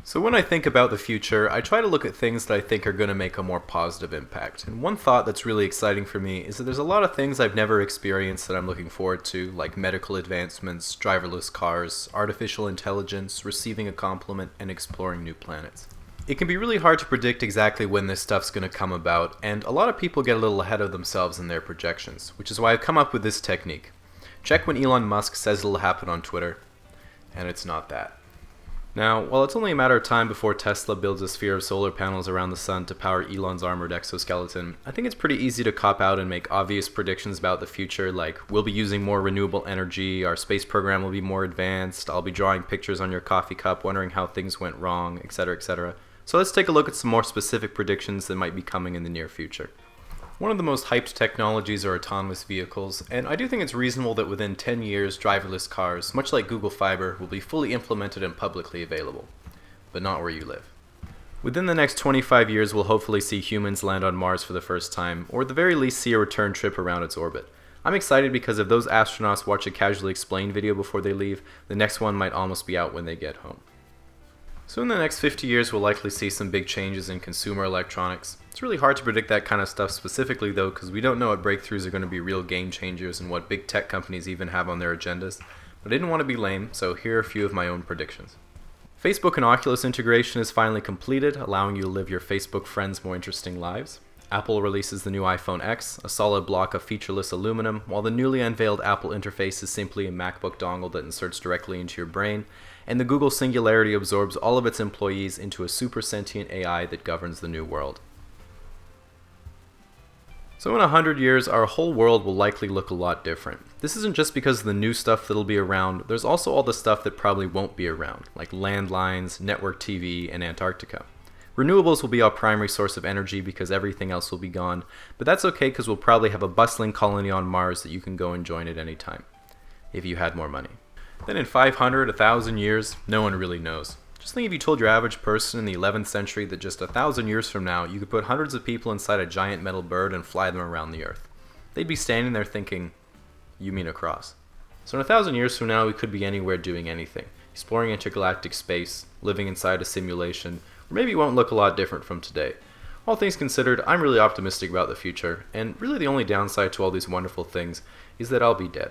So when I think about the future, I try to look at things that I think are going to make a more positive impact. And one thought that's really exciting for me is that there's a lot of things I've never experienced that I'm looking forward to, like medical advancements, driverless cars, artificial intelligence, receiving a compliment, and exploring new planets. It can be really hard to predict exactly when this stuff's going to come about, and a lot of people get a little ahead of themselves in their projections, which is why I've come up with this technique. Check when Elon Musk says it'll happen on Twitter, and it's not that. Now, while it's only a matter of time before Tesla builds a sphere of solar panels around the sun to power Elon's armored exoskeleton, I think it's pretty easy to cop out and make obvious predictions about the future, like we'll be using more renewable energy, our space program will be more advanced, I'll be drawing pictures on your coffee cup wondering how things went wrong, etc., etc. So let's take a look at some more specific predictions that might be coming in the near future. One of the most hyped technologies are autonomous vehicles, and I do think it's reasonable that within 10 years, driverless cars, much like Google Fiber, will be fully implemented and publicly available. But not where you live. Within the next 25 years, we'll hopefully see humans land on Mars for the first time, or at the very least see a return trip around its orbit. I'm excited because if those astronauts watch a Casually Explained video before they leave, the next one might almost be out when they get home. So in the next 50 years, we'll likely see some big changes in consumer electronics. It's really hard to predict that kind of stuff specifically though, because we don't know what breakthroughs are going to be real game changers and what big tech companies even have on their agendas. But I didn't want to be lame, so here are a few of my own predictions. Facebook and Oculus integration is finally completed, allowing you to live your Facebook friends' more interesting lives. Apple releases the new iPhone X, a solid block of featureless aluminum, while the newly unveiled Apple interface is simply a MacBook dongle that inserts directly into your brain, and the Google Singularity absorbs all of its employees into a super sentient AI that governs the new world. So in 100 years, our whole world will likely look a lot different. This isn't just because of the new stuff that'll be around, there's also all the stuff that probably won't be around, like landlines, network TV, and Antarctica. Renewables will be our primary source of energy because everything else will be gone, but that's okay because we'll probably have a bustling colony on Mars that you can go and join at any time, if you had more money. Then in 500, 1,000 years, no one really knows. Just think if you told your average person in the 11th century that just 1,000 years from now you could put hundreds of people inside a giant metal bird and fly them around the Earth. They'd be standing there thinking, you mean a cross. So in 1,000 years from now we could be anywhere doing anything, exploring intergalactic space, living inside a simulation, or maybe it won't look a lot different from today. All things considered, I'm really optimistic about the future, and really the only downside to all these wonderful things is that I'll be dead.